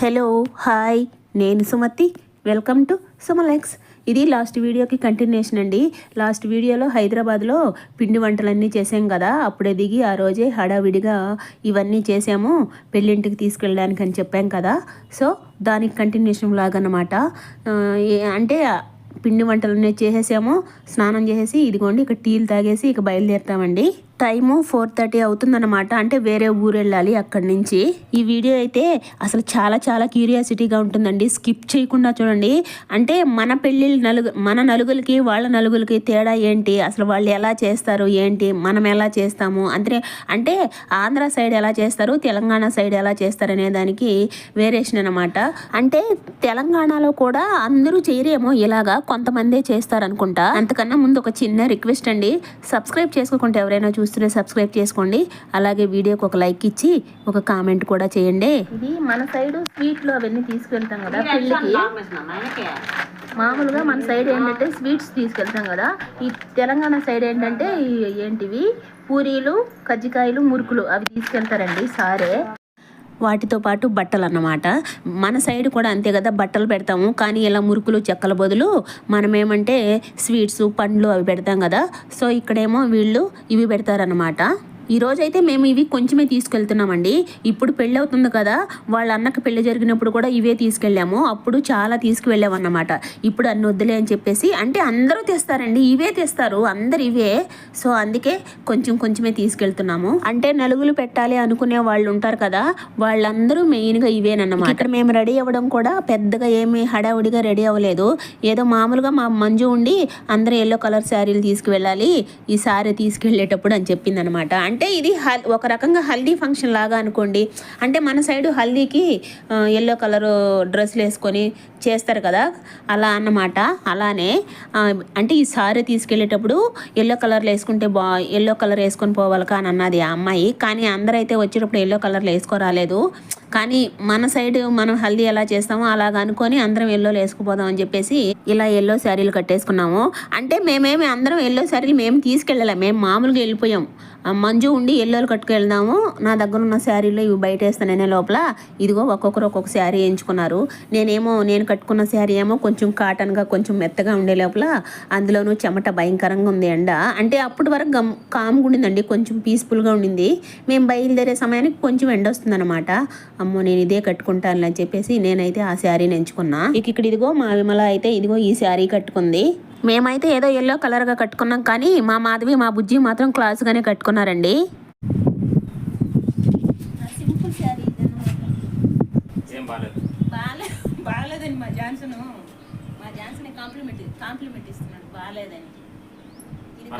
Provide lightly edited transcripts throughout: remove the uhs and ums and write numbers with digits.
Hello hi, నేను Sumathi. Welcome to సుమలెక్స్. ఇది last వీడియోకి కంటిన్యూషన్ అండి. లాస్ట్ వీడియోలో హైదరాబాద్లో పిండి వంటలన్నీ చేసాం కదా, అప్పుడే దిగి ఆ రోజే హడావిడిగా ఇవన్నీ చేసాము పెళ్ళింటికి తీసుకెళ్ళడానికి అని చెప్పాం కదా. సో దానికి కంటిన్యూషన్ లాగనమాట. అంటే పిండి వంటలన్నీ చేసేసాము, స్నానం చేసేసి ఇదిగోండి ఇక్కడ టీలు తాగేసి ఇక బయలుదేరుతామండి. టైము 4:30 అవుతుందన్నమాట. అంటే వేరే ఊరు వెళ్ళాలి అక్కడి నుంచి. ఈ వీడియో అయితే అసలు చాలా చాలా క్యూరియాసిటీగా ఉంటుందండి, స్కిప్ చేయకుండా చూడండి. అంటే మన పెళ్ళిళ్ళు మన నలుగురికి వాళ్ళ నలుగురికి తేడా ఏంటి, అసలు వాళ్ళు ఎలా చేస్తారు ఏంటి, మనం ఎలా చేస్తాము అంటే ఆంధ్ర సైడ్ ఎలా చేస్తారు, తెలంగాణ సైడ్ ఎలా చేస్తారు అనే దానికి వేరియేషన్ అనమాట. అంటే తెలంగాణలో కూడా అందరూ చేయరేమో ఇలాగా, కొంతమందే చేస్తారనుకుంటా. అంతకన్నా ముందు ఒక చిన్న రిక్వెస్ట్ అండి, సబ్స్క్రైబ్ చేసుకోకుంటే ఎవరైనా చూస్తుంటే సబ్స్క్రైబ్ చేసుకోండి. అలాగే వీడియోకి ఒక లైక్ ఇచ్చి ఒక కామెంట్ కూడా చేయండి. ఇది మన సైడ్ స్వీట్లు అవన్నీ తీసుకెళ్తాం కదా పెళ్ళికి. మామూలుగా మన సైడ్ ఏంటంటే స్వీట్స్ తీసుకెళ్తాం కదా, ఈ తెలంగాణ సైడ్ ఏంటంటే ఏంటివి పూరీలు, కజ్జికాయలు, మురుకులు అవి తీసుకెళ్తారండి సారే. వాటితో పాటు బట్టలు అన్నమాట. మన సైడ్ కూడా అంతే కదా, బట్టలు పెడతాము. కానీ ఇలా మురుకులు చెక్కల బదులు మనమేమంటే స్వీట్స్, పండ్లు అవి పెడతాం కదా. సో ఇక్కడేమో వీళ్ళు ఇవి పెడతారన్నమాట. ఈరోజైతే మేము ఇవి కొంచెమే తీసుకెళ్తున్నామండి. ఇప్పుడు పెళ్ళి అవుతుంది కదా, వాళ్ళ అన్నకి పెళ్లి జరిగినప్పుడు కూడా ఇవే తీసుకెళ్ళాము. అప్పుడు చాలా తీసుకువెళ్ళామన్నమాట. ఇప్పుడు అన్ని వద్దులే అని చెప్పేసి, అంటే అందరూ తెస్తారండి, ఇవే తెస్తారు అందరు ఇవే. సో అందుకే కొంచెమే తీసుకెళ్తున్నాము. అంటే నలుగులు పెట్టాలి అనుకునే వాళ్ళు ఉంటారు కదా, వాళ్ళందరూ మెయిన్గా ఇవేనన్నమాట. ఇక్కడ మేము రెడీ అవ్వడం కూడా పెద్దగా ఏమీ హడావుడిగా రెడీ అవ్వలేదు. ఏదో మామూలుగా మా మంజు ఉండి అందరూ ఎల్లో కలర్ శారీలు తీసుకువెళ్ళాలి ఈ శారీ తీసుకెళ్ళేటప్పుడు అని చెప్పింది అనమాట. అంటే ఇది ఒక రకంగా హల్దీ ఫంక్షన్ లాగా అనుకోండి. అంటే మన సైడు హల్దీకి ఎల్లో కలర్ డ్రెస్సులు వేసుకొని చేస్తారు కదా, అలా అన్నమాట. అలానే అంటే ఈ సారీ తీసుకెళ్ళేటప్పుడు ఎల్లో కలర్లో వేసుకుంటే ఎల్లో కలర్ వేసుకొని పోవాలి అని అన్నది ఆ అమ్మాయి. కానీ అందరైతే వచ్చేటప్పుడు ఎల్లో కలర్లో వేసుకోరాలేదు. కానీ మన సైడ్ మనం హల్దీ ఎలా చేస్తామో అలాగ అనుకొని అందరం ఎల్లోలో వేసుకుపోదాం అని చెప్పేసి ఇలా ఎల్లో శారీలు కట్టేసుకున్నాము. అంటే మేమేమి అందరం ఎల్లో శారీలు మేము తీసుకెళ్ళాలి, మేము మామూలుగా వెళ్ళిపోయాం. మంజు ఉండి ఎల్లోలు కట్టుకెళ్దాము, నా దగ్గర ఉన్న శారీలో ఇవి బయట వేస్తాననే లోపల ఇదిగో ఒక్కొక్కరు ఒక్కొక్క శారీ ఎంచుకున్నారు. నేను కట్టుకున్న శారీ ఏమో కొంచెం కాటన్గా కొంచెం మెత్తగా ఉండే లోపల అందులోనూ చెమట భయంకరంగా ఉంది ఎండ. అంటే అప్పటి వరకు కామ్గా ఉండిందండి, కొంచెం పీస్ఫుల్గా ఉండింది. మేము బయలుదేరే సమయానికి కొంచెం ఎండ వస్తుందన్నమాట. అమ్మో నేను ఇదే కట్టుకుంటాను అని చెప్పేసి నేనైతే ఆ శారీని ఎంచుకున్నా. ఇక్కడ ఇదిగో మా విమల అయితే ఇదిగో ఈ శారీ కట్టుకుంది. మేమైతే ఏదో ఎల్లో కలర్గా కట్టుకున్నాం, కానీ మా మాధవి మా బుజ్జి మాత్రం క్లాస్గానే కట్టుకున్నారండి. సింపుల్ శారీ బాగాలేదని మా జాన్సన్ కాంప్లిమెంట్ ఇస్తున్నాడు, బాగాలేదని. ఇది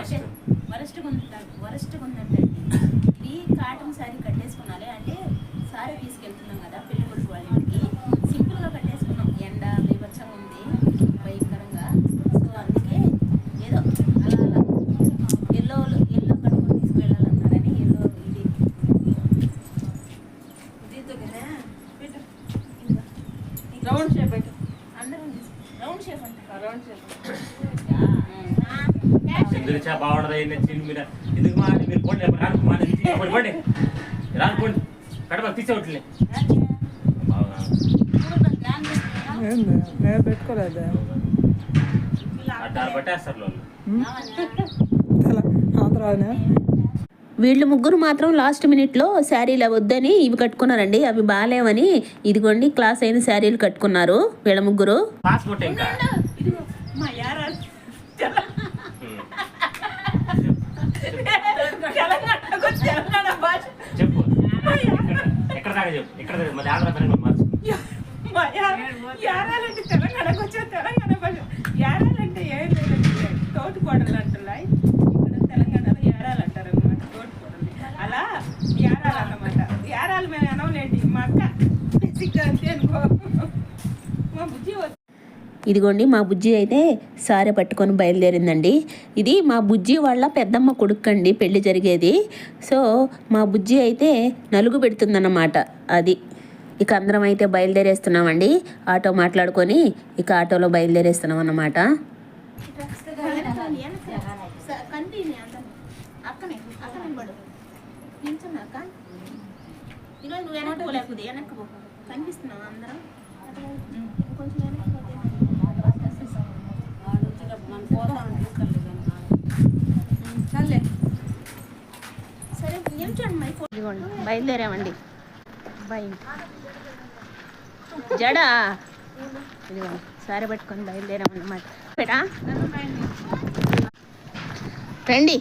వరస్ట్గా ఉందంటే ఇది కాటన్ శారీ కట్టేసుకున్నాలి. అంటే శారీ తీసుకెళ్తున్నాం కదా పెళ్లి కొడుకు వాళ్ళ ఇంటికి, సింపుల్గా కట్టేసుకున్నాం. ఎండ బీభత్సంగా ఉంది భయంకరంగా. సో అందుకే ఏదో అలా ఎల్లో కట్టుకొని తీసుకువెళ్ళాలన్నారని ఎల్లో దీంతో కదా పెట్టు, రౌండ్ షేప్ పెట్టు, అందరం రౌండ్ షేప్ అంటే రౌండ్ షేప్ బాగుండదు. ఎందుకు మీరు పోండి రానుకోండి కడప తీసేవట్లే పెట్టుకోలేదు. వీళ్ళు ముగ్గురు మాత్రం లాస్ట్ మినిట్లో శారీలు వద్దని ఇవి కట్టుకున్నారండి, అవి బాగాలేవని ఇదిగోండి క్లాస్ అయిన శారీలు కట్టుకున్నారు వీళ్ళ ముగ్గురు. చెప్పు ఎక్కడ దాకా చెప్పు, ఎక్కడ మళ్ళీ యారాలంటే తెలంగాణకు వచ్చా, తెలంగాణ భాష యారాలంటే ఏం లేదంటే తోటికోడలు అంటున్నాయి. ఇక్కడ తెలంగాణలో యారాలు అంటారు అనమాట, తోటికోడలు. అలా యారాలు అన్నమాట. యారాలు మేము అనవలేండి, మా అక్క బేసిక్గా అంతే అనుకో. మా బుజ్జి ఇదిగోండి మా బుజ్జి అయితే సారె పట్టుకొని బయలుదేరిందండి. ఇది మా బుజ్జి వాళ్ళ పెద్దమ్మ కొడుకండి పెళ్లి జరిగేది. సో మా బుజ్జి అయితే నలుగు పెడుతుందన్నమాట. అది ఇక అందరం అయితే బయలుదేరేస్తున్నామండి. ఆటో మాట్లాడుకొని ఇక ఆటోలో బయలుదేరేస్తున్నాం అన్నమాట. కనిపిస్తున్నాం అందరం సరే ఇదిగోండి బయలుదేరామండి బై జడా ఇదిగోండి సారీ పెట్టుకొని బయలుదేరామన్నమాట బేటా రండి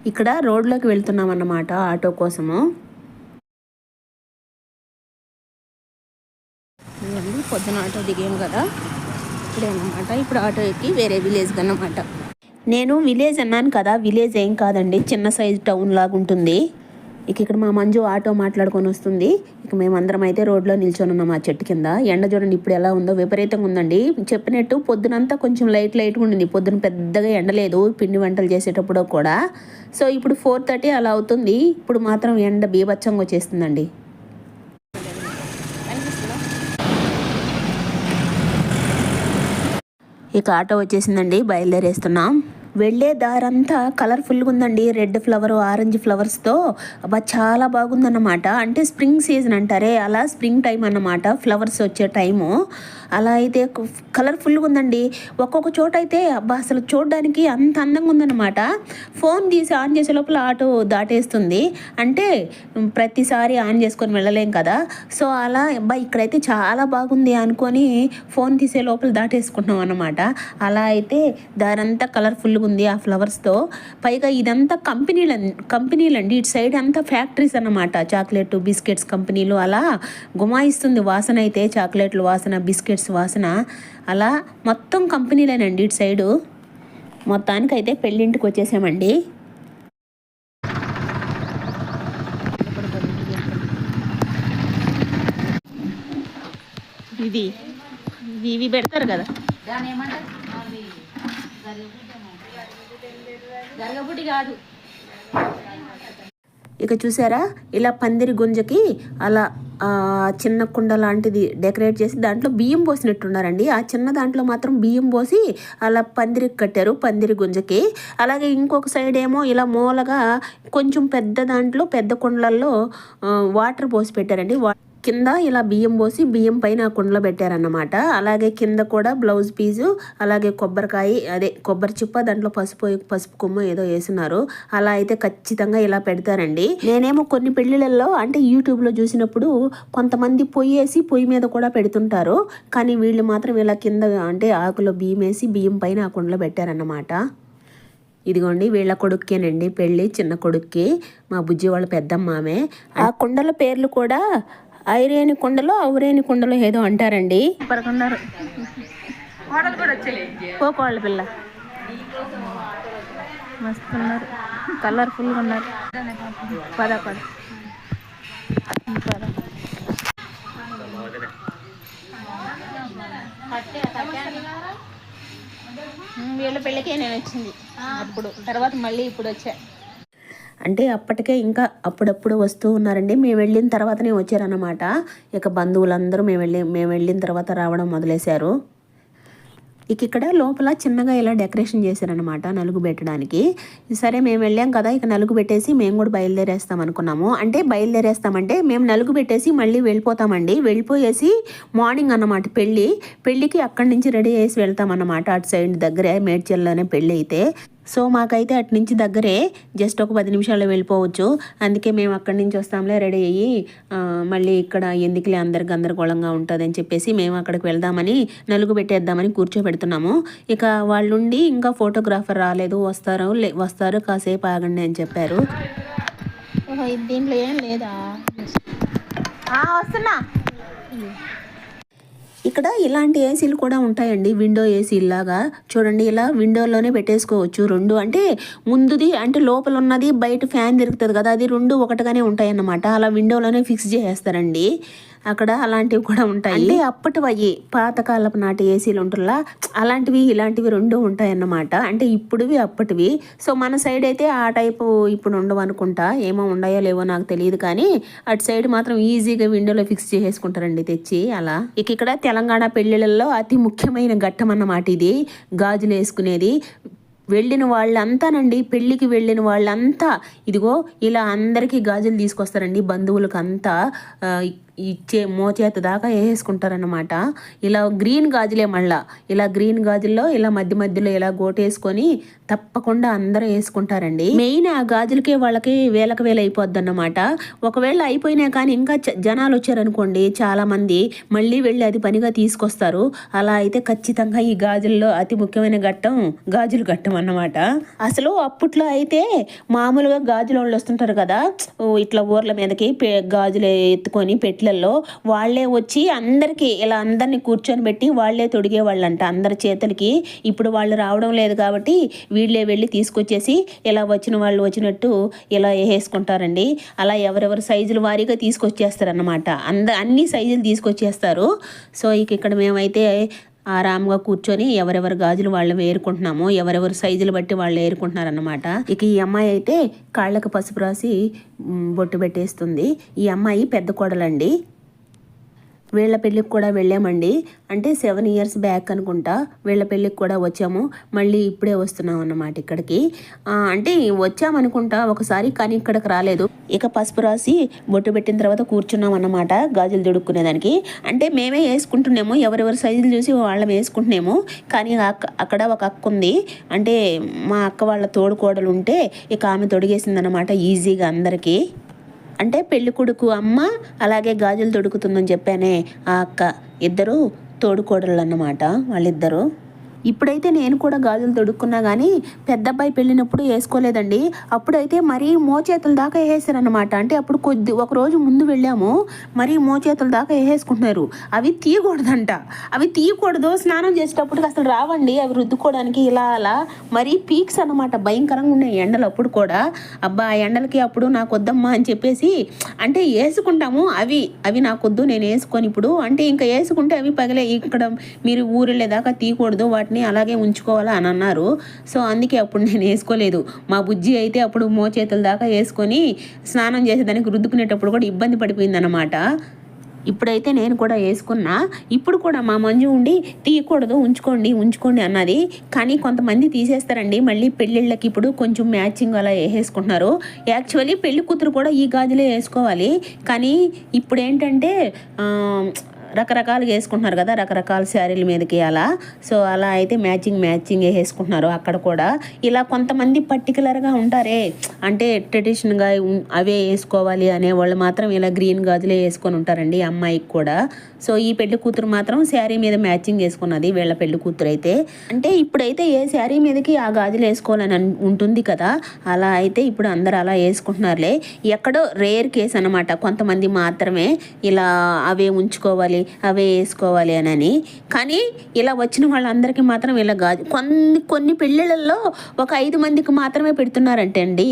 ఇక్కడ రోడ్లోకి వెళ్తున్నాం అన్నమాట ఆటో కోసము. ఇవన్నీ పొద్దున ఆటో దిగాము కదా ఇప్పుడే అన్నమాట. ఇప్పుడు ఆటో ఎక్కి వేరే విలేజ్కి అన్నమాట. నేను విలేజ్ అన్నాను కదా, విలేజ్ ఏం కాదండి, చిన్న సైజు టౌన్ లాగా ఉంటుంది. ఇక్కడ మా మంజు ఆటో మాట్లాడుకొని వస్తుంది. మేమందరం అయితే రోడ్లో నిల్చొని ఉన్నాం ఆ చెట్టు కింద. ఎండ చూడండి ఇప్పుడు ఎలా ఉందో, విపరీతంగా ఉందండి. చెప్పినట్టు పొద్దునంతా కొంచెం లైట్గా ఉండింది, పొద్దున పెద్దగా ఎండలేదు పిండి వంటలు చేసేటప్పుడు కూడా. సో ఇప్పుడు 4:30 అలా అవుతుంది. ఇప్పుడు మాత్రం ఎండ బీభత్సంగా వచ్చేస్తుందండి. ఆటో వచ్చేసిందండి, బయలుదేరేస్తున్నాం. వెళ్ళే దారంతా కలర్ఫుల్గా ఉందండి. రెడ్ ఫ్లవర్, ఆరెంజ్ ఫ్లవర్స్తో అబ్బా చాలా బాగుందన్నమాట. అంటే స్ప్రింగ్ సీజన్ అంటారే అలా, స్ప్రింగ్ టైం అన్నమాట, ఫ్లవర్స్ వచ్చే టైము. అలా అయితే కలర్ఫుల్గా ఉందండి. ఒక్కొక్క చోట అయితే అబ్బా అసలు చూడడానికి అంత అందంగా ఉందన్నమాట. ఫోన్ తీసి ఆన్ చేసే లోపల ఆటో దాటేస్తుంది. అంటే ప్రతిసారి ఆన్ చేసుకొని వెళ్ళలేం కదా. సో అలా అబ్బా ఇక్కడైతే చాలా బాగుంది అనుకొని ఫోన్ తీసే లోపల దాటేసుకుంటున్నాం అన్నమాట. అలా అయితే దారంతా కలర్ఫుల్గా ఉంది ఆ ఫ్లవర్స్తో. పైగా ఇదంతా కంపెనీలండి. ఇటు సైడ్ అంతా ఫ్యాక్టరీస్ అన్నమాట, చాక్లెట్ బిస్కెట్స్ కంపెనీలు. అలా గుమాయిస్తుంది వాసన అయితే, చాక్లెట్లు వాసన, బిస్కెట్స్ వాసన, అలా మొత్తం కంపెనీలేనండి ఇటు సైడు. మొత్తానికైతే పెళ్ళింటికి వచ్చేసామండి. ఇవి పెడతారు కదా, చూసారా ఇలా పందిరి గుంజకి అలా చిన్న కుండ లాంటిది డెకరేట్ చేసి దాంట్లో బియ్యం పోసినట్టున్నారండి. ఆ చిన్న దాంట్లో మాత్రం బియ్యం పోసి అలా పందిరికి కట్టారు, పందిరి గుంజకి. అలాగే ఇంకొక సైడ్ ఏమో ఇలా మూలగా కొంచెం పెద్ద దాంట్లో పెద్ద కుండలలో వాటర్ పోసి పెట్టారండి. కింద ఇలా బియ్యం పోసి బియ్యం పైన ఆ కుండలో పెట్టారన్నమాట. అలాగే కింద కూడా బ్లౌజ్ పీసు, అలాగే కొబ్బరికాయ, అదే కొబ్బరి చిప్ప, దాంట్లో పసుపు కొమ్ము ఏదో వేస్తున్నారు. అలా అయితే ఖచ్చితంగా ఇలా పెడతారండి. నేనేమో కొన్ని పెళ్లిళ్ళల్లో అంటే యూట్యూబ్లో చూసినప్పుడు కొంతమంది పొయ్యి మీద కూడా పెడుతుంటారు. కానీ వీళ్ళు మాత్రం ఇలా కింద అంటే ఆకులో బియ్యం వేసి బియ్యం పైన ఆ కుండలో పెట్టారన్నమాట. ఇదిగోండి వీళ్ళ కొడుక్కేనండి పెళ్ళి, చిన్న కొడుక్కి, మా బుజ్జి వాళ్ళ పెద్దమ్మామే. ఆ కుండల పేర్లు కూడా ఐరేని కుండలో ఔరేని కుండలో ఏదో అంటారండి. పరకున్నారు కోకోళ్ళ పిల్ల మస్తున్నారు, కలర్ఫుల్గా ఉన్నారు. పద వీళ్ళ పెళ్ళికే నేను వచ్చింది అప్పుడు, తర్వాత మళ్ళీ ఇప్పుడు వచ్చా. అంటే అప్పటికే ఇంకా అప్పుడప్పుడు వస్తూ ఉన్నారండి. మేము వెళ్ళిన తర్వాతనే వచ్చారన్నమాట. బంధువులందరూ మేము వెళ్ళిన తర్వాత రావడం మొదలేశారు. ఇక్కడ లోపల చిన్నగా ఇలా డెకరేషన్ చేశారనమాట నలుగు పెట్టడానికి. సరే మేము వెళ్ళాం కదా, నలుగు పెట్టేసి మేము కూడా బయలుదేరేస్తాం అనుకున్నాము. అంటే బయలుదేరేస్తామంటే మేము నలుగు పెట్టేసి మళ్ళీ వెళ్ళిపోతామండి. వెళ్ళిపోయేసి మార్నింగ్ అన్నమాట పెళ్ళికి అక్కడి నుంచి రెడీ చేసి వెళ్తామన్నమాట. అటు సైడ్ దగ్గరే మేడ్చల్లోనే పెళ్ళి అయితే. సో మాకైతే అటు నుంచి దగ్గరే, జస్ట్ ఒక 10 నిమిషాల్లో వెళ్ళిపోవచ్చు. అందుకే మేము అక్కడి నుంచి వస్తాంలే రెడీ అయ్యి, మళ్ళీ ఇక్కడ ఎందుకులే అందరు గందరగోళంగా ఉంటుందని చెప్పేసి మేము అక్కడికి వెళ్దామని నలుగు పెట్టేద్దామని కూర్చోబెడుతున్నాము. వాళ్ళుండి ఇంకా ఫోటోగ్రాఫర్ రాలేదు, వస్తారు కాసేపు ఆగండి అని చెప్పారు. దీంట్లో ఏం లేదా, వస్తున్నా. ఇక్కడ ఇలాంటి ఏసీలు కూడా ఉంటాయండి, విండో ఏసీ లాగా. చూడండి ఇలా విండోలోనే పెట్టేసుకోవచ్చు. రెండు అంటే ముందుది అంటే లోపల ఉన్నది, బయట ఫ్యాన్ తిరుగుతుంది కదా, అది రెండు ఒకటిగానే ఉంటాయి అన్నమాట. అలా విండోలోనే ఫిక్స్ చేసేస్తారండి. అక్కడ అలాంటివి కూడా ఉంటాయి. అంటే అప్పటివి పాతకాలపు నాటి ఏసీలు ఉంటుందా, అలాంటివి ఇలాంటివి రెండు ఉంటాయన్నమాట. అంటే ఇప్పుడువి అప్పటివి. సో మన సైడ్ అయితే ఆ టైపు ఇప్పుడు ఉండవు అనుకుంటా, ఏమో ఉన్నాయో లేవో నాకు తెలియదు. కానీ అటు సైడ్ మాత్రం ఈజీగా విండోలో ఫిక్స్ చేసేసుకుంటారండి తెచ్చి. అలా ఇక్కడ తెలంగాణ పెళ్ళిళ్ళల్లో అతి ముఖ్యమైన ఘట్టం అన్నమాట ఇది, గాజులు వేసుకునేది. వెళ్ళిన వాళ్ళంతానండి, పెళ్ళికి వెళ్ళిన వాళ్ళంతా ఇదిగో ఇలా అందరికీ గాజులు తీసుకొస్తారండి. బంధువులకు అంతా ఇచ్చే మోచేత దాకా వేసుకుంటారనమాట. ఇలా గ్రీన్ గాజులే, మళ్ళా ఇలా గ్రీన్ గాజుల్లో ఇలా మధ్యలో ఇలా గోటేసుకొని తప్పకుండా అందరూ వేసుకుంటారండి. మెయిన్ ఆ గాజులకే వాళ్ళకి వేలకు వేలు అయిపోద్ది అన్నమాట. ఒకవేళ అయిపోయినా కానీ ఇంకా జనాలు వచ్చారనుకోండి చాలా మంది, మళ్ళీ వెళ్ళి అది పనిగా తీసుకొస్తారు. అలా అయితే ఖచ్చితంగా ఈ గాజుల్లో అతి ముఖ్యమైన ఘట్టం గాజులు ఘట్టం అన్నమాట. అసలు అప్పట్లో అయితే మామూలుగా గాజుల వాళ్ళు వస్తుంటారు కదా, ఇట్లా ఊర్ల మీదకి గాజులు ఎత్తుకొని పెట్లల్లో వాళ్ళే వచ్చి అందరికీ ఇలా అందరినీ కూర్చొని పెట్టి వాళ్ళే తొడిగేవాళ్ళంట అందరి చేతులకి. ఇప్పుడు వాళ్ళు రావడం లేదు కాబట్టి వీళ్ళే వెళ్ళి తీసుకొచ్చేసి ఇలా వచ్చిన వాళ్ళు వచ్చినట్టు ఇలా వేసుకుంటారండి. అలా ఎవరెవరు సైజుల వారీగా తీసుకొచ్చేస్తారన్నమాట. అన్ని సైజులు తీసుకొచ్చేస్తారు. సో ఇక్కడ మేమైతే ఆరాంగా కూర్చొని ఎవరెవరు గాజులు వాళ్ళు ఏరుకుంటున్నామో, ఎవరెవరు సైజులు బట్టి వాళ్ళు ఏరుకుంటున్నారన్నమాట. ఈ అమ్మాయి అయితే కాళ్ళకు పసుపు రాసి బొట్టు పెట్టేస్తుంది. ఈ అమ్మాయి పెద్ద కోడలండి. వీళ్ళ పెళ్ళికి కూడా వెళ్ళామండి. అంటే 7 years బ్యాక్ అనుకుంటా వీళ్ళ పెళ్ళికి కూడా వచ్చాము. మళ్ళీ ఇప్పుడే వస్తున్నాం అన్నమాట ఇక్కడికి. అంటే వచ్చామనుకుంటా ఒకసారి, కానీ ఇక్కడికి రాలేదు. ఇక పసుపు రాసి బొట్టు పెట్టిన తర్వాత కూర్చున్నాం అన్నమాట గాజులు దొడుక్కునేదానికి. అంటే మేమే వేసుకుంటున్నాము, ఎవరెవరి సైజులు చూసి వాళ్ళం వేసుకుంటున్నాము. కానీ అక్కడ ఒక అక్క ఉంది, అంటే మా అక్క వాళ్ళ తోడుకోడలు ఉంటే ఇక ఆమె తొడిగేసింది అన్నమాట ఈజీగా అందరికీ. అంటే పెళ్లి కొడుకు అమ్మ అలాగే గాజులు తొడుకుతుందని చెప్పానే ఆ అక్క, ఇద్దరు తోడుకోడళ్ళు అన్నమాట వాళ్ళిద్దరు. ఇప్పుడైతే నేను కూడా గాజులు తొడుక్కున్నా కానీ పెద్ద అబ్బాయి పెళ్ళినప్పుడు వేసుకోలేదండి. అప్పుడైతే మరీ మోచేతుల దాకా వేసారనమాట. అంటే అప్పుడు ఒకరోజు ముందు వెళ్ళాము, మరీ మోచేతుల దాకా వేసుకుంటున్నారు. అవి తీయకూడదంట, అవి తీయకూడదు. స్నానం చేసేటప్పటికి అసలు రావండి అవి రుద్దుకోవడానికి. ఇలా అలా మరీ పీక్స్ అనమాట, భయంకరంగా ఉన్నాయి ఎండలు. అప్పుడు కూడా అబ్బా ఆ ఎండలకి అప్పుడు నాకు వద్దమ్మా అని చెప్పేసి అంటే వేసుకుంటాము. అవి నాకొద్దు, నేను వేసుకొని ఇప్పుడు అంటే ఇంకా వేసుకుంటే అవి పగిలే, ఇక్కడ మీరు ఊరెళ్ళేదాకా తీయకూడదు, వాటిని అలాగే ఉంచుకోవాలా అని అన్నారు. సో అందుకే అప్పుడు నేను వేసుకోలేదు. మా బుజ్జి అయితే అప్పుడు మోచేతుల దాకా వేసుకొని స్నానం చేసేదానికి రుద్దుకునేటప్పుడు కూడా ఇబ్బంది పడిపోయింది అన్నమాట. ఇప్పుడైతే నేను కూడా వేసుకున్నా. ఇప్పుడు కూడా మా మంజు ఉండి తీయకూడదు, ఉంచుకోండి అన్నది. కానీ కొంతమంది తీసేస్తారండి మళ్ళీ పెళ్ళిళ్ళకి. ఇప్పుడు కొంచెం మ్యాచింగ్ అలా వేసుకుంటున్నారు. యాక్చువల్లీ పెళ్లి కూతురు కూడా ఈ గాజులే వేసుకోవాలి, కానీ ఇప్పుడు ఏంటంటే రకరకాలుగా వేసుకుంటున్నారు కదా, రకరకాల శారీల మీదకి అలా. సో అలా అయితే మ్యాచింగ్ వేసుకుంటున్నారు అక్కడ కూడా. ఇలా కొంతమంది పర్టికులర్గా ఉంటారే, అంటే ట్రెడిషనల్గా అవే వేసుకోవాలి అనేవాళ్ళు మాత్రం ఇలా గ్రీన్ గాజులే వేసుకొని ఉంటారండి అమ్మాయికి కూడా. సో ఈ పెళ్లి కూతురు మాత్రం శారీ మీద మ్యాచింగ్ వేసుకున్నది వీళ్ళ పెళ్లి కూతురు అయితే. అంటే ఇప్పుడైతే ఏ శారీ మీదకి ఆ గాజులు వేసుకోవాలని ఉంటుంది కదా, అలా అయితే ఇప్పుడు అందరు అలా వేసుకుంటున్నారులే. ఎక్కడో రేర్ కేసు అనమాట, కొంతమంది మాత్రమే ఇలా అవే ఉంచుకోవాలి అవే వేసుకోవాలి అని. కానీ ఇలా వచ్చిన వాళ్ళందరికీ మాత్రం ఇలా గాజు కొన్ని పెళ్ళిళ్ళల్లో ఒక 5 మందికి మాత్రమే పెడుతున్నారంటే అండి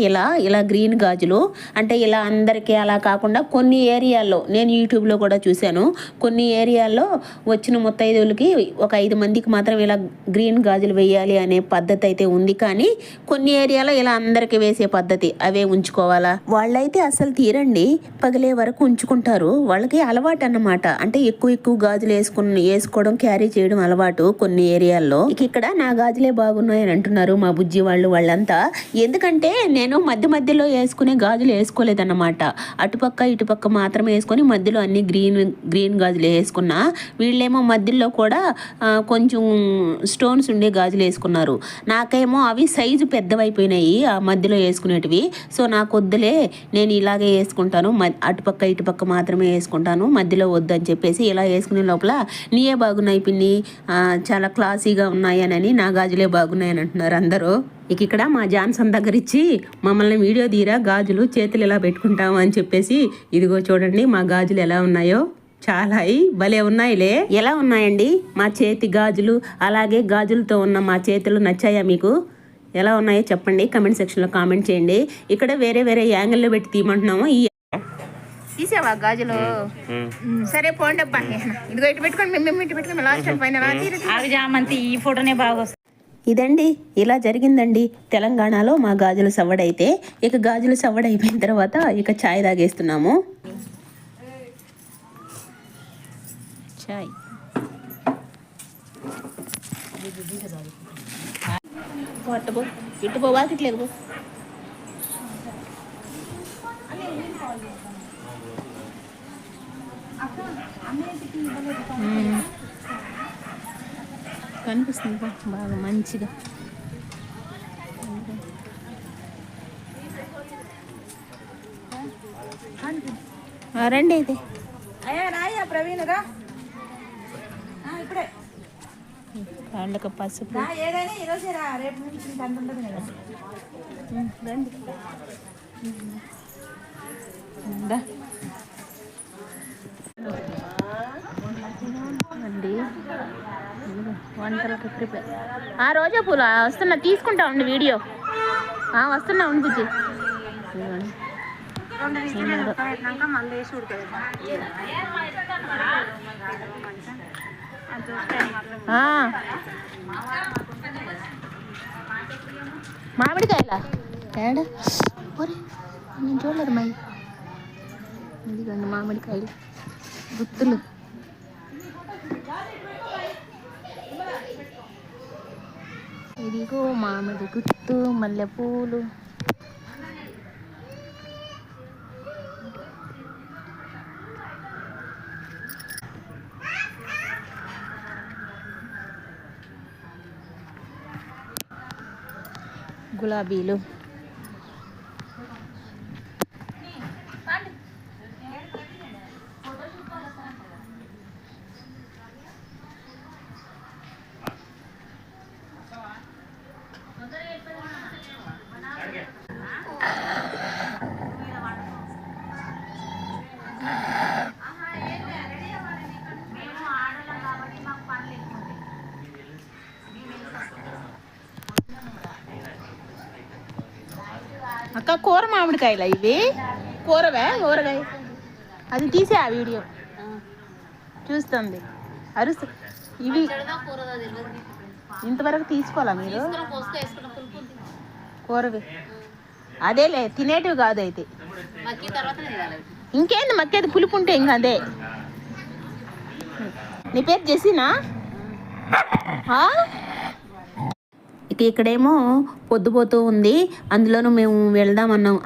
ఇలా గ్రీన్ గాజులు. అంటే ఇలా అందరికీ అలా కాకుండా కొన్ని ఏరియాల్లో, నేను యూట్యూబ్లో కూడా చూశాను, కొన్ని ఏరియాల్లో వచ్చిన ముత్తైదువులకి ఒక 5 మందికి మాత్రం ఇలా గ్రీన్ గాజులు వేయాలి అనే పద్ధతి అయితే ఉంది. కానీ కొన్ని ఏరియాలో ఇలా అందరికీ వేసే పద్ధతి, అవే ఉంచుకోవాలా. వాళ్ళైతే అసలు తీరండి, పగిలే వరకు ఉంచుకుంటారు. వాళ్ళకి అలవాటు అన్నమాట. అంటే ఎక్కువ గాజులు వేసుకోవడం క్యారీ చేయడం అలవాటు కొన్ని ఏరియాల్లో. ఇక్కడ నా గాజులే బాగున్నాయని అంటున్నారు మా బుజ్జి వాళ్ళంతా. ఎందుకంటే నేను మధ్యలో వేసుకునే గాజులు వేసుకోలేదన్నమాట. అటుపక్క ఇటుపక్క మాత్రమే వేసుకొని మధ్యలో అన్ని గ్రీన్ గాజులు వేసుకున్నా. వీళ్ళేమో మధ్యలో కూడా కొంచెం స్టోన్స్ ఉండే గాజులు వేసుకున్నారు. నాకేమో అవి సైజు పెద్దవైపోయినాయి ఆ మధ్యలో వేసుకునేటివి. సో నాకు వద్దులే, నేను ఇలాగే వేసుకుంటాను, అటుపక్క ఇటుపక్క మాత్రమే వేసుకుంటాను, మధ్యలో వద్దని చెప్పేసి ఇలా వేసుకునే లోపల నీయే బాగున్నాయి పిన్ని, చాలా క్లాసీగా ఉన్నాయని, నా గాజులే బాగున్నాయని అంటున్నారు అందరూ. ఇక్కడ మా జాన్సన్ దగ్గర ఇచ్చి మమ్మల్ని వీడియో తీరా గాజులు చేతులు ఇలా పెట్టుకుంటాము అని చెప్పేసి, ఇదిగో చూడండి మా గాజులు ఎలా ఉన్నాయో, చాలా భలే ఉన్నాయిలే. ఎలా ఉన్నాయండి మా చేతి గాజులు, అలాగే గాజులతో ఉన్న మా చేతులు నచ్చాయా మీకు? ఎలా ఉన్నాయో చెప్పండి, కమెంట్ సెక్షన్లో కామెంట్ చేయండి. ఇక్కడ వేరే యాంగిల్లో పెట్టి తీయమంటున్నాము. తీసావా గాజులు? సరే పోండి అబ్బా, ఇదిగో ఇటు పెట్టుకోండి, మేము ఇటు పెట్టుకోండి, లాస్ట్ పైన ఈ ఫోటోనే బాగా వస్తుంది. ఇదండి ఇలా జరిగిందండి తెలంగాణలో మా గాజుల సవ్వడైతే. ఇక గాజుల సవ్వడ అయిపోయిన తర్వాత ఇక ఛాయ్ తాగేస్తున్నాము. ఛాయ్ పట్టబో ఇటు పో వాకిట్లేదు పో. కనిపిస్తుంది పో బాగా మంచిగా. రండి అయితే. అయ్యా రాయ్యా ప్రవీణగా ఇప్పుడే కాళ్ళకు పసుపు. రా, ఏదైనా ఈరోజే రా, రేపు నుంచి ఇంత అంత ఉంటుంది కదా. రండి దా. అండి వంటలకి ప్రిపేర్. ఆ రోజా పూలు వస్తున్నా, తీసుకుంటా ఉండి వీడియో. వస్తున్నా ఉండి బుజ్జి. మళ్ళీ వేసి ఉడకదు. మామిడికాయలా ఏడ నేను చూడలేదు మై. ఇదిగోండి మామిడికాయలు గుత్తులు. ఇదిగో మామిడి గుత్తు, మల్లెపూలు. గులాబీలు. అక్క కూర మామిడికాయలా ఇవి? కూరవే ఊరగాయ. అది తీసే ఆ వీడియో చూస్తుంది అరుస్తు. ఇవి ఇంతవరకు తీసుకోవాలా మీరు? కూరవి అదేలే, తినేటివి కాదు అయితే. ఇంకేంది మక్కేది పులుపు ఉంటే ఇంకా అదే. నీ పేరు జెసినా? ఇక ఇక్కడేమో పొద్దుపోతూ ఉంది. అందులోనూ మేము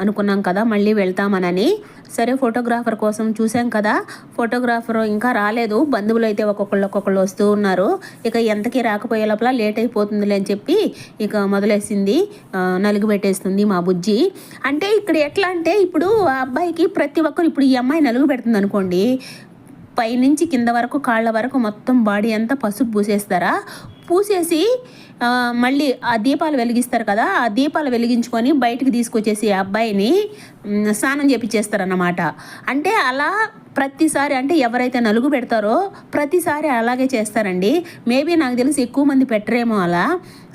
అనుకున్నాం కదా, మళ్ళీ వెళ్తామనని. సరే ఫోటోగ్రాఫర్ కోసం చూసాం కదా, ఫోటోగ్రాఫర్ ఇంకా రాలేదు. బంధువులు అయితే ఒక్కొక్కళ్ళు వస్తూ ఉన్నారు. ఇక ఎంతకీ రాకపోయే లోపల లేట్ అయిపోతుందిలే అని చెప్పి ఇక మొదలేసింది, నలుగు పెట్టేస్తుంది మా బుజ్జి. అంటే ఇక్కడ ఎట్లా అంటే, ఇప్పుడు ఆ అబ్బాయికి ప్రతి ఒక్కరు, ఇప్పుడు ఈ అమ్మాయి నలుగు పెడుతుంది అనుకోండి, పైనుంచి కింద వరకు కాళ్ళ వరకు మొత్తం బాడీ అంతా పసుపు పూసేస్తారా. పూసేసి మళ్ళీ ఆ దీపాలు వెలిగిస్తారు కదా, ఆ దీపాలు వెలిగించుకొని బయటికి తీసుకొచ్చేసి ఆ అబ్బాయిని స్నానం చేపించేస్తారన్నమాట. అంటే అలా ప్రతిసారి, అంటే ఎవరైతే నలుగు పెడతారో ప్రతిసారి అలాగే చేస్తారండి. మేబీ నాకు తెలిసి ఎక్కువ మంది పెట్టరేమో అలా.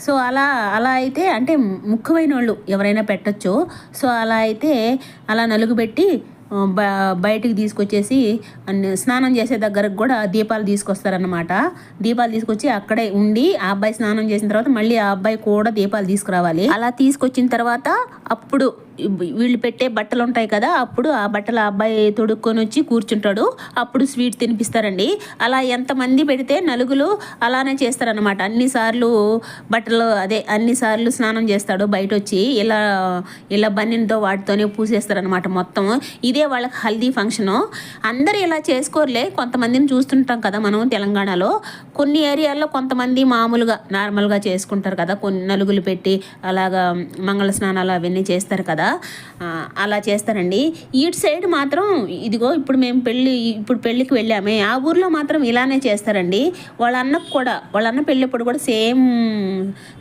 సో అలా అయితే, అంటే ముఖ్యమైన వాళ్ళు ఎవరైనా పెట్టచ్చు. సో అలా అయితే అలా నలుగు పెట్టి బయటికి తీసుకొచ్చేసి స్నానం చేసే దగ్గరకు కూడా దీపాలు తీసుకొస్తారన్నమాట. దీపాలు తీసుకొచ్చి అక్కడే ఉండి ఆ అబ్బాయి స్నానం చేసిన తర్వాత మళ్ళీ ఆ అబ్బాయి కూడా దీపాలు తీసుకురావాలి. అలా తీసుకొచ్చిన తర్వాత అప్పుడు వీళ్ళు పెట్టే బట్టలు ఉంటాయి కదా, అప్పుడు ఆ బట్టలు ఆ అబ్బాయి తొడుక్కొని వచ్చి కూర్చుంటాడు. అప్పుడు స్వీట్ తినిపిస్తారండి. అలా ఎంతమంది పెడితే నలుగులు అలానే చేస్తారనమాట. అన్నిసార్లు స్నానం చేస్తాడు బయట వచ్చి, ఇలా బన్నీతో వాటితోనే పూసేస్తారనమాట మొత్తం. ఇదే వాళ్ళకి హల్దీ ఫంక్షను. అందరూ ఇలా చేసుకోరులే, కొంతమందిని చూస్తుంటాం కదా మనం తెలంగాణలో. కొన్ని ఏరియాల్లో కొంతమంది మామూలుగా నార్మల్గా చేసుకుంటారు కదా, కొన్ని నలుగులు పెట్టి అలాగా మంగళ స్నానాలు అవన్నీ చేస్తారు కదా, అలా చేస్తారండి. ఈట్ సైడ్ మాత్రం ఇదిగో ఇప్పుడు మేము పెళ్ళికి వెళ్ళామే, ఆ ఊర్లో మాత్రం ఇలానే చేస్తారండి. వాళ్ళ అన్న పెళ్ళప్పుడు కూడా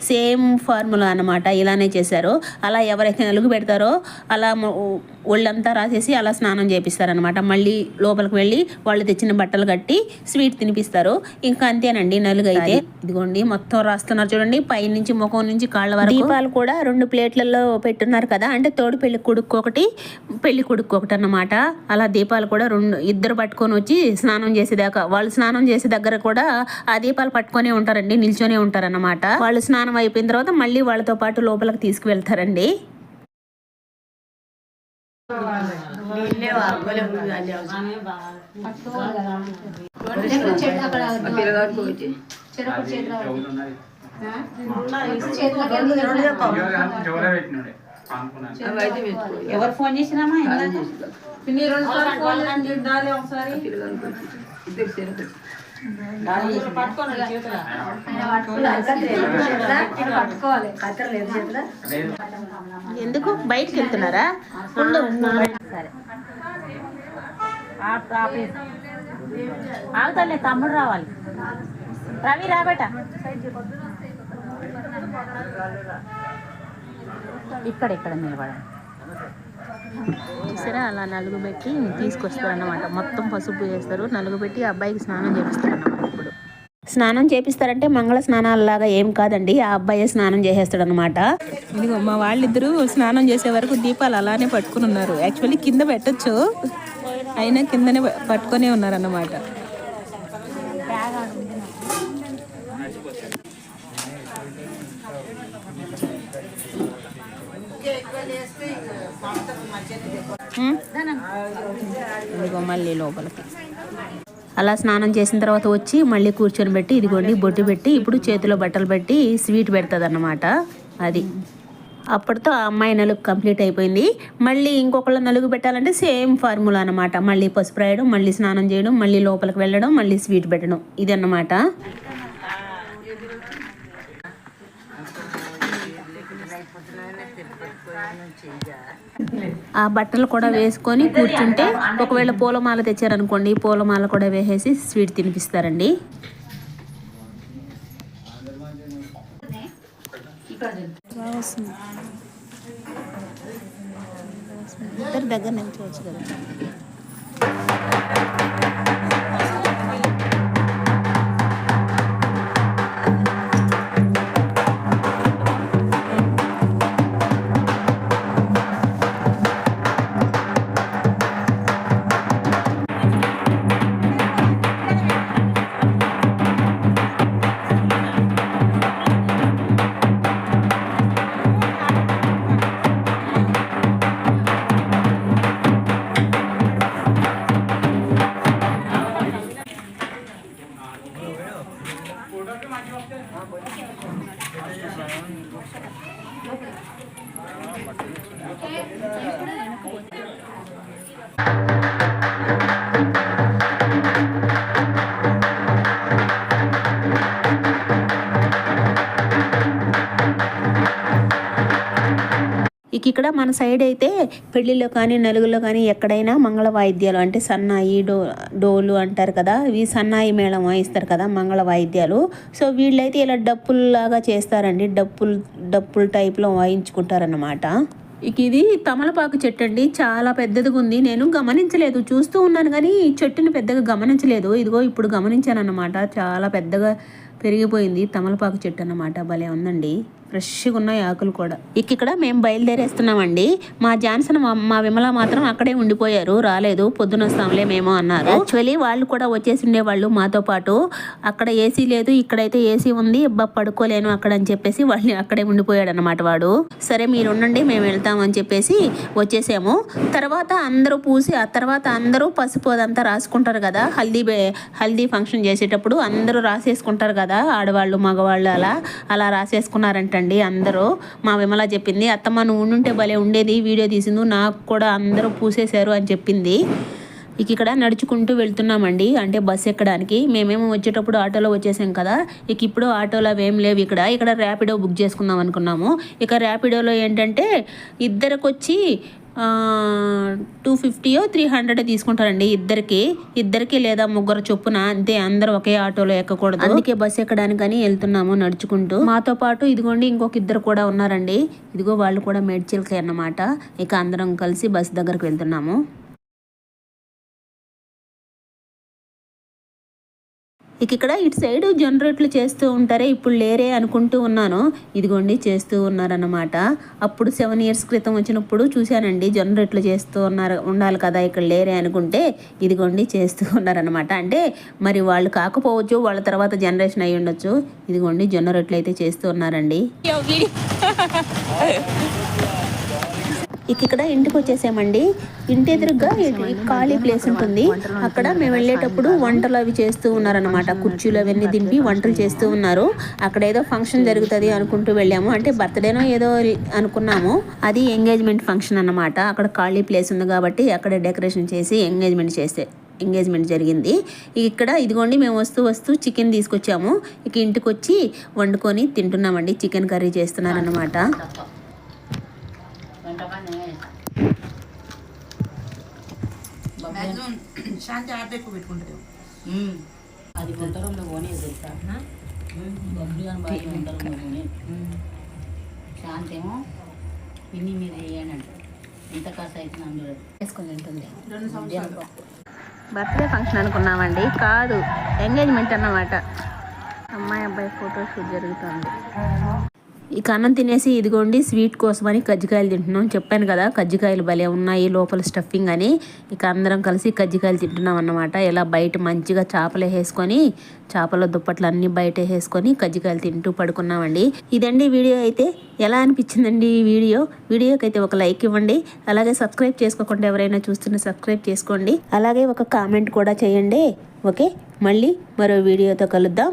సేమ్ ఫార్ములా అన్నమాట, ఇలానే చేశారు. అలా ఎవరైతే నలుగు పెడతారో అలా ఒళ్ళంతా రాసేసి అలా స్నానం చేపిస్తారనమాట. మళ్ళీ లోపలికి వెళ్ళి వాళ్ళు తెచ్చిన బట్టలు కట్టి స్వీట్ తినిపిస్తారు. ఇంకా అంతేనండి నలుగు అయితే. ఇదిగోండి మొత్తం రాస్తున్నారు చూడండి, పై నుంచి ముఖం నుంచి కాళ్ళ వరకు. దీపాలు కూడా 2 ప్లేట్లలో పెట్టున్నారు కదా, అంటే తోడు పెళ్లి కొడుకు ఒకటి అన్నమాట. అలా దీపాలు కూడా ఇద్దరు పట్టుకొని వచ్చి స్నానం చేసేదాకా, వాళ్ళు స్నానం చేసే దగ్గర కూడా ఆ దీపాలు పట్టుకొనే ఉంటారండి, నిల్చొనే ఉంటారన్నమాట. వాళ్ళు స్నానం అయిపోయిన తర్వాత మళ్ళీ వాళ్ళతో పాటు లోపలికి తీసుకువెళ్తారండి. ఎవరు ఫోన్ చేసినామా పిన్ని 2 సార్లు ఫోన్ చేసి దాలి ఒకసారి ఎందుకు బయటికి వెళ్తున్నారా? సరే ఆగుతాలే, తమ్ముడు రావాలి. రవి రాబేట, ఇక్కడ నిలబడాలి. చూసారా అలా నలుగు పెట్టి తీసుకొస్తారు అన్నమాట. మొత్తం పసుపు చేస్తారు, నలుగు పెట్టి అబ్బాయికి స్నానం చేపిస్తారు అన్నమాట. ఇప్పుడు స్నానం చేపిస్తారంటే మంగళ స్నానాలలాగా ఏం కాదండి, ఆ అబ్బాయి స్నానం చేసేస్తాడు అనమాట. ఇదిగో మా వాళ్ళిద్దరూ స్నానం చేసే వరకు దీపాలు అలానే పట్టుకుని ఉన్నారు. యాక్చువల్లీ కింద పెట్టచ్చు, అయినా కిందనే పట్టుకొనే ఉన్నారన్నమాట. ఇదిగో మళ్ళీ లోపలికి అలా స్నానం చేసిన తర్వాత వచ్చి మళ్ళీ కూర్చొని పెట్టి ఇదిగోండి బొట్టు పెట్టి ఇప్పుడు చేతిలో బట్టలు పెట్టి స్వీట్ పెడుతుంది అన్నమాట. అది అప్పటితో ఆ అమ్మాయి నలుగు కంప్లీట్ అయిపోయింది. మళ్ళీ ఇంకొకళ్ళ నలుగు పెట్టాలంటే సేమ్ ఫార్ములా అనమాట. మళ్ళీ పసుపు రాయడం, మళ్ళీ స్నానం చేయడం, మళ్ళీ లోపలికి వెళ్ళడం, మళ్ళీ స్వీట్ పెట్టడం, ఇది అన్నమాట. ఆ బట్టలు కూడా వేసుకొని కూర్చుంటే ఒకవేళ పూలమాల తెచ్చారనుకోండి, పూలమాల కూడా వేసేసి స్వీట్ తినిపిస్తారండి. ఇద్దరు దగ్గర నిల్చోవచ్చు కదా. ఇక్కడ మన సైడ్ అయితే పెళ్ళిలో కానీ నలుగులో కానీ ఎక్కడైనా మంగళ వాయిద్యాలు అంటే సన్నాయి డోలు అంటారు కదా, ఇవి సన్నాయి మేళం వాయిస్తారు కదా మంగళ వాయిద్యాలు. సో వీళ్ళైతే ఇలా డప్పుల్లాగా చేస్తారండి, డప్పుల్ టైప్లో వాయించుకుంటారన్నమాట. ఇక ఇది తమలపాకు చెట్టు అండి, చాలా పెద్దదిగా ఉంది. నేను గమనించలేదు, చూస్తూ ఉన్నాను కానీ చెట్టుని పెద్దగా గమనించలేదు. ఇదిగో ఇప్పుడు గమనించాను అన్నమాట, చాలా పెద్దగా పెరిగిపోయింది తమలపాకు చెట్టు అన్నమాట. భలే ఉందండి, ఫ్రెష్గా ఉన్నాయి ఆకులు కూడా. ఇక్కడ మేము బయలుదేరేస్తున్నామండి. మా జాన్సన్ మా విమల మాత్రం అక్కడే ఉండిపోయారు, రాలేదు. పొద్దున వస్తాంలే మేము అన్నారు. యాక్చువల్లీ వాళ్ళు కూడా వచ్చేసి ఉండేవాళ్ళు మాతో పాటు. అక్కడ ఏసీ లేదు, ఇక్కడైతే ఏసీ ఉంది, పడుకోలేను అక్కడ అని చెప్పేసి వాళ్ళు అక్కడే ఉండిపోయాడు అనమాట వాడు. సరే మీరు ఉండండి మేము వెళ్తామని చెప్పేసి వచ్చేసాము. తర్వాత అందరూ పూసి ఆ తర్వాత అందరూ పసుపు అదంతా రాసుకుంటారు కదా, హల్దీ ఫంక్షన్ చేసేటప్పుడు అందరూ రాసేసుకుంటారు కదా, ఆడవాళ్ళు మగవాళ్ళు అలా రాసేసుకున్నారంట అందరూ. మా విమల చెప్పింది, అత్తమ్మ నువ్వు ఉండుంటే భలే ఉండేది, వీడియో తీసింది, నాకు కూడా అందరూ పూసేశారు అని చెప్పింది. ఇక్కడ నడుచుకుంటూ వెళ్తున్నామండి, అంటే బస్సు ఎక్కడానికి. మేమేమో వచ్చేటప్పుడు ఆటోలో వచ్చేసాం కదా, ఇప్పుడు ఆటోలో అవేం లేవు. ఇక్కడ ర్యాపిడో బుక్ చేసుకుందాం అనుకున్నాము. ర్యాపిడోలో ఏంటంటే ఇద్దరికి వచ్చి 250 300 తీసుకుంటారండి ఇద్దరికి లేదా ముగ్గురు చొప్పున, అంతే. అందరూ ఒకే ఆటోలో ఎక్కకూడదు, అందుకే బస్సు ఎక్కడానికని వెళ్తున్నాము నడుచుకుంటూ. మాతో పాటు ఇదిగోండి ఇంకొక ఇద్దరు కూడా ఉన్నారండి, ఇదిగో వాళ్ళు కూడా మేడ్చిల్కే అన్నమాట. అందరం కలిసి బస్సు దగ్గరకు వెళ్తున్నాము. ఇక్కడ ఇటు సైడ్ జనరేట్లు చేస్తూ ఉంటారే, ఇప్పుడు లేరే అనుకుంటూ ఉన్నాను. ఇదిగోండి చేస్తూ ఉన్నారన్నమాట. అప్పుడు 7 years క్రితం వచ్చినప్పుడు చూశానండి, జనరేట్లు చేస్తూ ఉండాలి కదా, ఇక్కడ లేరే అనుకుంటే ఇదిగోండి చేస్తూ ఉన్నారన్నమాట. అంటే మరి వాళ్ళు కాకపోవచ్చు, వాళ్ళ తర్వాత జనరేషన్ అయి ఉండొచ్చు. ఇదిగోండి జనరేట్లు అయితే చేస్తూ ఉన్నారండి. ఇక్కడ ఇంటికి వచ్చేసామండి. ఇంటి ఎదురుగా ఖాళీ ప్లేస్ ఉంటుంది. అక్కడ మేము వెళ్ళేటప్పుడు వంటలు అవి చేస్తూ ఉన్నారనమాట. కుర్చీలు అవన్నీ దింపి వంటలు చేస్తూ ఉన్నారు. అక్కడ ఏదో ఫంక్షన్ జరుగుతుంది అనుకుంటూ వెళ్ళాము. అంటే బర్త్డేనో ఏదో అనుకున్నాము. అది ఎంగేజ్మెంట్ ఫంక్షన్ అన్నమాట. అక్కడ ఖాళీ ప్లేస్ ఉంది కాబట్టి అక్కడ డెకరేషన్ చేసి ఎంగేజ్మెంట్ జరిగింది. ఇక్కడ ఇదిగోండి మేము వస్తూ చికెన్ తీసుకొచ్చాము. ఇక ఇంటికి వచ్చి వండుకొని తింటున్నామండి. చికెన్ కర్రీ చేస్తున్నారన్నమాట. శాంతి ఆర్డర్ ఎక్కువ పెట్టుకుంటుంది. అది గుంటరంలో పోనీ తెలుసా బబ్బులు అని బాగా గుంటరంలో పోనీ శాంతి ఏమో పిన్ని మీద వేయనంట. ఎంత కాస్త అయితే అందులో వేసుకొని తింటుంది. బర్త్డే ఫంక్షన్ అనుకున్నామండి, కాదు ఎంగేజ్మెంట్ అన్నమాట. అమ్మాయి అబ్బాయి ఫోటోషూట్ జరుగుతుంది. ఇక అన్నం తినేసి ఇదిగోండి స్వీట్ కోసమని కజ్జికాయలు తింటున్నాం. చెప్పాను కదా కజ్జికాయలు భలే ఉన్నాయి లోపల స్టఫింగ్ అని. ఇక అందరం కలిసి కజ్జికాయలు తింటున్నాం అన్నమాట. ఇలా బయట మంచిగా చేపలు వేసుకొని చేపల దుప్పట్లు అన్నీ బయట వేసుకొని కజ్జికాయలు తింటూ పడుకున్నామండి. ఇదండి వీడియో. అయితే ఎలా అనిపించిందండి ఈ వీడియోకి అయితే ఒక లైక్ ఇవ్వండి. అలాగే సబ్స్క్రైబ్ చేసుకోకుండా ఎవరైనా చూస్తున్న సబ్స్క్రైబ్ చేసుకోండి. అలాగే ఒక కామెంట్ కూడా చేయండి. ఓకే, మళ్ళీ మరో వీడియోతో కలుద్దాం.